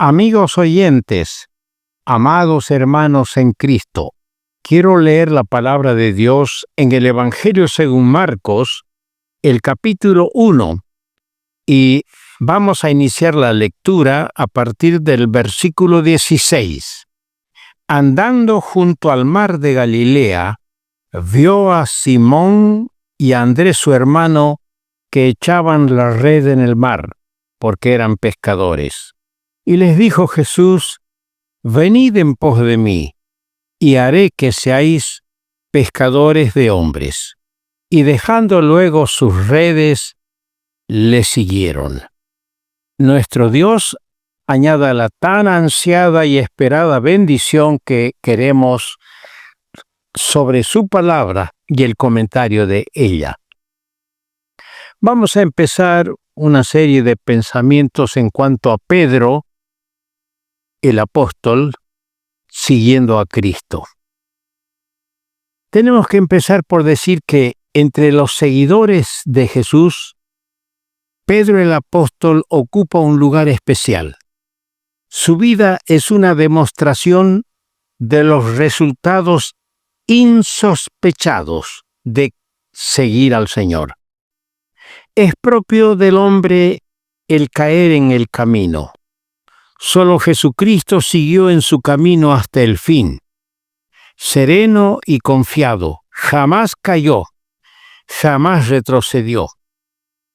Amigos oyentes, amados hermanos en Cristo, quiero leer la palabra de Dios en el Evangelio según Marcos, el capítulo 1, y vamos a iniciar la lectura a partir del versículo 16. Andando junto al mar de Galilea, vio a Simón y a Andrés su hermano que echaban la red en el mar, porque eran pescadores. Y les dijo Jesús: venid en pos de mí, y haré que seáis pescadores de hombres. Y dejando luego sus redes, le siguieron. Nuestro Dios añada la tan ansiada y esperada bendición que queremos sobre su palabra y el comentario de ella. Vamos a empezar una serie de pensamientos en cuanto a Pedro, el apóstol, siguiendo a Cristo. Tenemos que empezar por decir que entre los seguidores de Jesús, Pedro el apóstol ocupa un lugar especial. Su vida es una demostración de los resultados insospechados de seguir al Señor. Es propio del hombre el caer en el camino. Solo Jesucristo siguió en su camino hasta el fin. Sereno y confiado, jamás cayó, jamás retrocedió.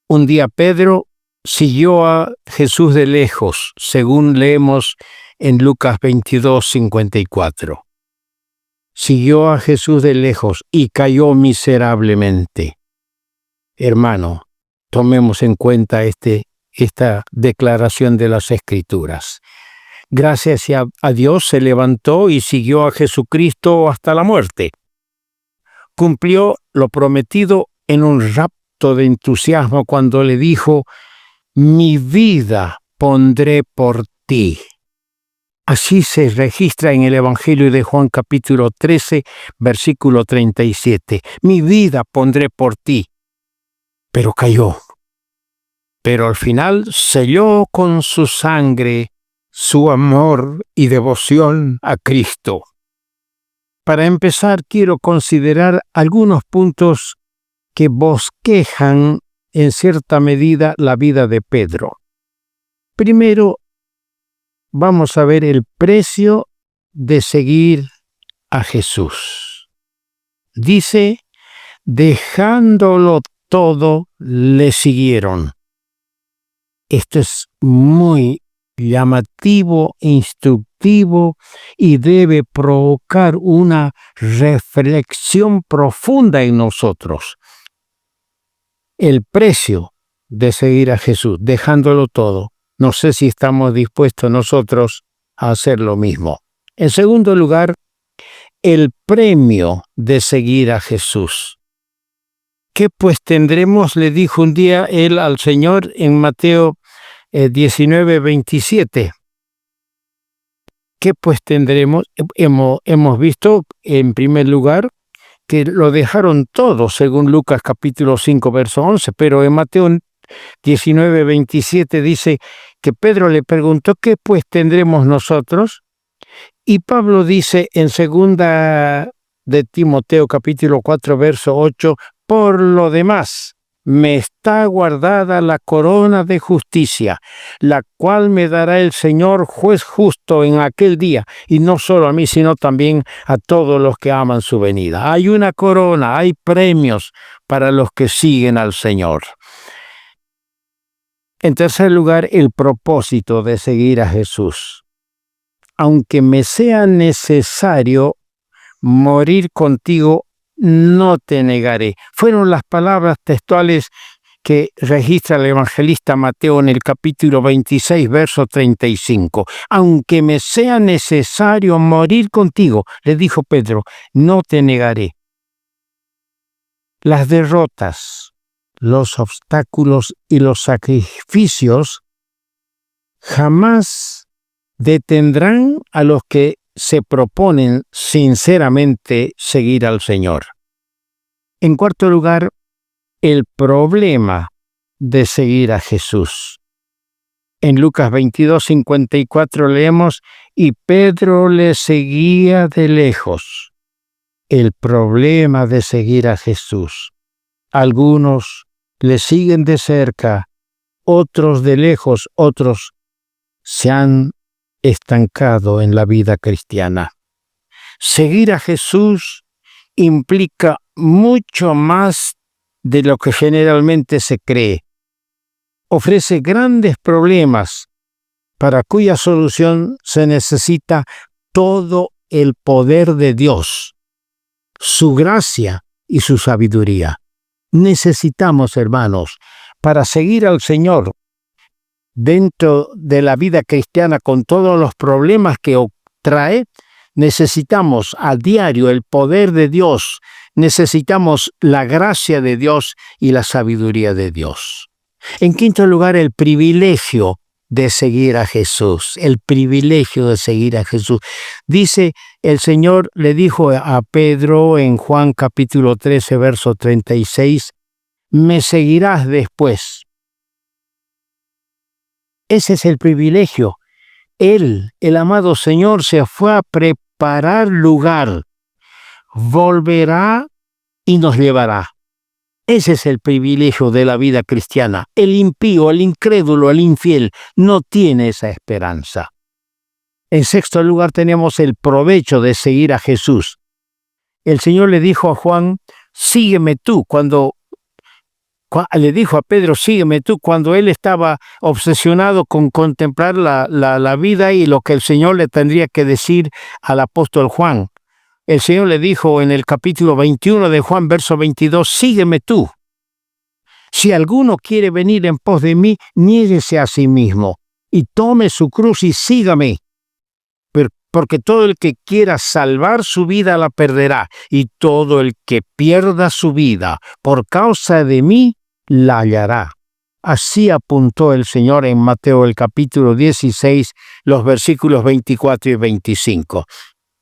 Un día Pedro siguió a Jesús de lejos, según leemos en Lucas 22:54. Siguió a Jesús de lejos y cayó miserablemente. Hermano, tomemos en cuenta esta declaración de las Escrituras. Gracias a Dios se levantó y siguió a Jesucristo hasta la muerte. Cumplió lo prometido en un rapto de entusiasmo cuando le dijo: mi vida pondré por ti. Así se registra en el Evangelio de Juan capítulo 13, versículo 37. Mi vida pondré por ti. Pero cayó. Pero al final selló con su sangre su amor y devoción a Cristo. Para empezar, quiero considerar algunos puntos que bosquejan en cierta medida la vida de Pedro. Primero, vamos a ver el precio de seguir a Jesús. Dice: dejándolo todo, le siguieron. Esto es muy llamativo, instructivo y debe provocar una reflexión profunda en nosotros. El precio de seguir a Jesús, dejándolo todo. No sé si estamos dispuestos nosotros a hacer lo mismo. En segundo lugar, el premio de seguir a Jesús. ¿Qué pues tendremos?, le dijo un día él al Señor en Mateo 19:27. ¿Qué pues tendremos? Hemos visto, en primer lugar, que lo dejaron todo, según Lucas capítulo 5, verso 11, pero en Mateo 19:27 dice que Pedro le preguntó: ¿qué pues tendremos nosotros? Y Pablo dice en segunda de Timoteo capítulo 4, verso 8, por lo demás, me está guardada la corona de justicia, la cual me dará el Señor juez justo en aquel día, y no solo a mí, sino también a todos los que aman su venida. Hay una corona, hay premios para los que siguen al Señor. En tercer lugar, el propósito de seguir a Jesús. Aunque me sea necesario morir contigo, no te negaré. Fueron las palabras textuales que registra el evangelista Mateo en el capítulo 26, verso 35. Aunque me sea necesario morir contigo, le dijo Pedro, no te negaré. Las derrotas, los obstáculos y los sacrificios jamás detendrán a los que se proponen sinceramente seguir al Señor. En cuarto lugar, el problema de seguir a Jesús. En Lucas 22:54 leemos, y Pedro le seguía de lejos. El problema de seguir a Jesús. Algunos le siguen de cerca, otros de lejos, otros se han estancado en la vida cristiana. Seguir a Jesús implica mucho más de lo que generalmente se cree. Ofrece grandes problemas para cuya solución se necesita todo el poder de Dios, su gracia y su sabiduría. Necesitamos, hermanos, para seguir al Señor dentro de la vida cristiana con todos los problemas que trae, necesitamos a diario el poder de Dios, necesitamos la gracia de Dios y la sabiduría de Dios. En quinto lugar, el privilegio de seguir a Jesús, el privilegio de seguir a Jesús. Dice, el Señor le dijo a Pedro en Juan capítulo 13, verso 36, me seguirás después. Ese es el privilegio. Él, el amado Señor, se fue a preparar lugar. Volverá y nos llevará. Ese es el privilegio de la vida cristiana. El impío, el incrédulo, el infiel no tiene esa esperanza. En sexto lugar tenemos el provecho de seguir a Jesús. El Señor le dijo a Juan, sígueme tú, le dijo a Pedro, sígueme tú, cuando él estaba obsesionado con contemplar la vida y lo que el Señor le tendría que decir al apóstol Juan. El Señor le dijo en el capítulo 21 de Juan, verso 22, sígueme tú. Si alguno quiere venir en pos de mí, niéguese a sí mismo y tome su cruz y sígame. Porque todo el que quiera salvar su vida la perderá, y todo el que pierda su vida por causa de mí la hallará. Así apuntó el Señor en Mateo el capítulo 16, los versículos 24 y 25.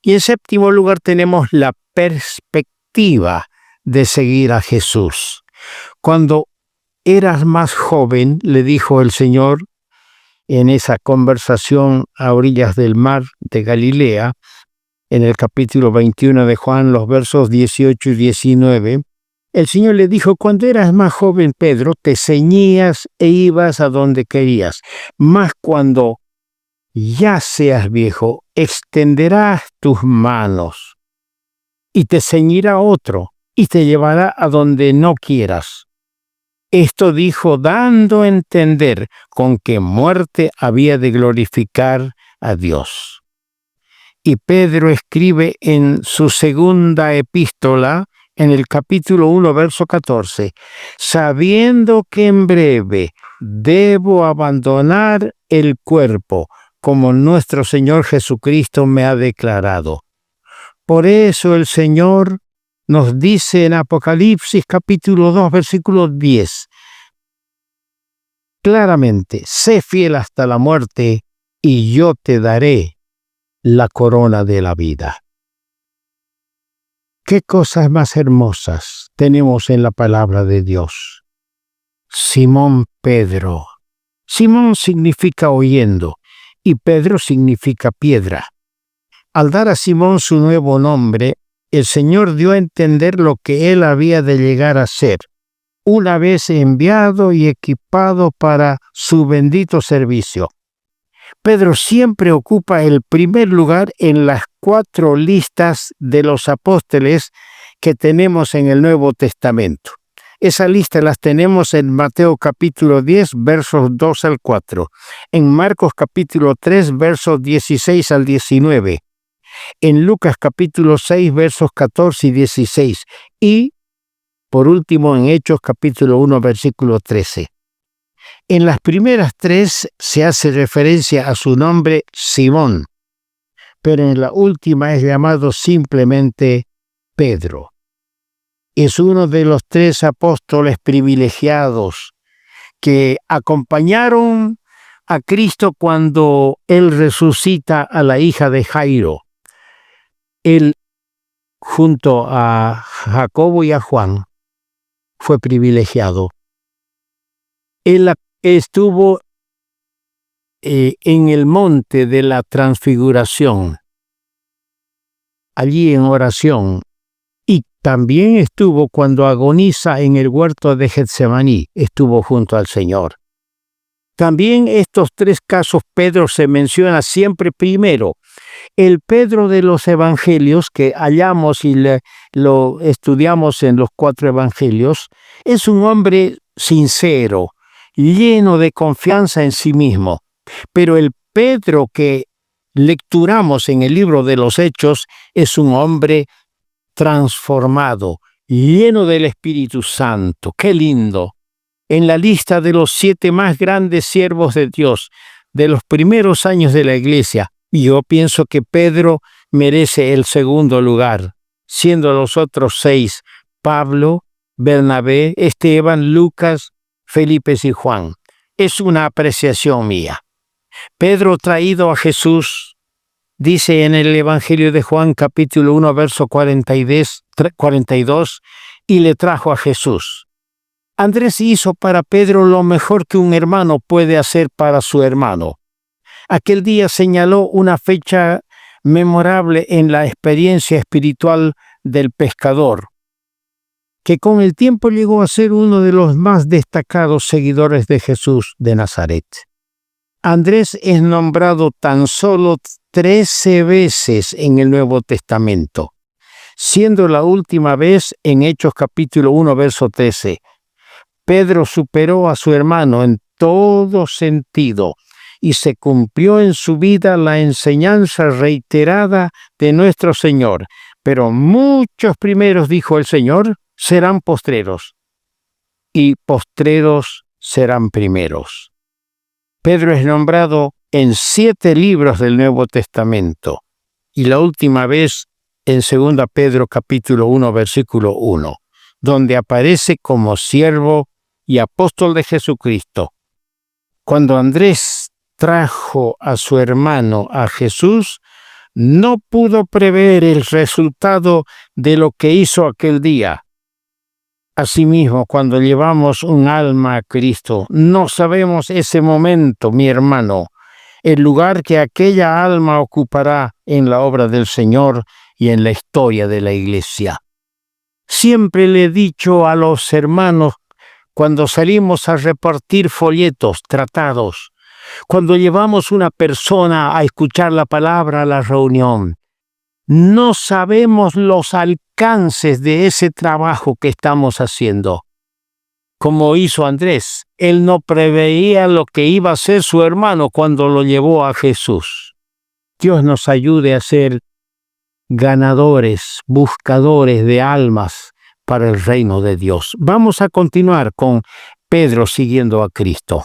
Y en séptimo lugar tenemos la perspectiva de seguir a Jesús. Cuando eras más joven, le dijo el Señor en esa conversación a orillas del mar de Galilea, en el capítulo 21 de Juan, los versos 18 y 19, el Señor le dijo, cuando eras más joven, Pedro, te ceñías e ibas a donde querías, mas cuando ya seas viejo, extenderás tus manos y te ceñirá otro y te llevará a donde no quieras. Esto dijo dando a entender con qué muerte había de glorificar a Dios. Y Pedro escribe en su segunda epístola, en el capítulo 1, verso 14, sabiendo que en breve debo abandonar el cuerpo, como nuestro Señor Jesucristo me ha declarado. Por eso el Señor nos dice en Apocalipsis capítulo 2, versículo 10, claramente, sé fiel hasta la muerte y yo te daré la corona de la vida. ¿Qué cosas más hermosas tenemos en la palabra de Dios? Simón Pedro. Simón significa oyendo y Pedro significa piedra. Al dar a Simón su nuevo nombre, el Señor dio a entender lo que él había de llegar a ser, una vez enviado y equipado para su bendito servicio. Pedro siempre ocupa el primer lugar en las 4 listas de los apóstoles que tenemos en el Nuevo Testamento. Esa lista las tenemos en Mateo capítulo 10, versos 2 al 4, en Marcos capítulo 3, versos 16 al 19, en Lucas capítulo 6, versos 14 y 16, y, por último, en Hechos capítulo 1, versículo 13. En las primeras 3 se hace referencia a su nombre Simón, pero en la última es llamado simplemente Pedro. Es uno de los 3 apóstoles privilegiados que acompañaron a Cristo cuando Él resucita a la hija de Jairo. Él, junto a Jacobo y a Juan, fue privilegiado. Él estuvo en el monte de la transfiguración, allí en oración, y también estuvo cuando agoniza en el huerto de Getsemaní, estuvo junto al Señor. También estos tres casos Pedro se menciona siempre primero. El Pedro de los evangelios que hallamos y lo estudiamos en los 4 evangelios es un hombre sincero, lleno de confianza en sí mismo. Pero el Pedro que lecturamos en el libro de los Hechos es un hombre transformado, lleno del Espíritu Santo. ¡Qué lindo! En la lista de los 7 más grandes siervos de Dios de los primeros años de la iglesia, yo pienso que Pedro merece el segundo lugar, siendo los otros 6 Pablo, Bernabé, Esteban, Lucas, Felipe y Juan. Es una apreciación mía. Pedro traído a Jesús, dice en el Evangelio de Juan capítulo 1 verso 42, y le trajo a Jesús. Andrés hizo para Pedro lo mejor que un hermano puede hacer para su hermano. Aquel día señaló una fecha memorable en la experiencia espiritual del pescador, que con el tiempo llegó a ser uno de los más destacados seguidores de Jesús de Nazaret. Andrés es nombrado tan solo 13 veces en el Nuevo Testamento, siendo la última vez en Hechos capítulo 1 verso 13. Pedro superó a su hermano en todo sentido y se cumplió en su vida la enseñanza reiterada de nuestro Señor. Pero muchos primeros, dijo el Señor, serán postreros, y postreros serán primeros. Pedro es nombrado en 7 libros del Nuevo Testamento, y la última vez en 2 Pedro capítulo 1 versículo 1, donde aparece como siervo y apóstol de Jesucristo. Cuando Andrés trajo a su hermano a Jesús, no pudo prever el resultado de lo que hizo aquel día. Asimismo, cuando llevamos un alma a Cristo, no sabemos ese momento, mi hermano, el lugar que aquella alma ocupará en la obra del Señor y en la historia de la Iglesia. Siempre le he dicho a los hermanos, cuando salimos a repartir folletos, tratados, cuando llevamos una persona a escuchar la palabra a la reunión, no sabemos los alcances de ese trabajo que estamos haciendo. Como hizo Andrés, él no preveía lo que iba a hacer su hermano cuando lo llevó a Jesús. Dios nos ayude a ser ganadores, buscadores de almas para el reino de Dios. Vamos a continuar con Pedro siguiendo a Cristo.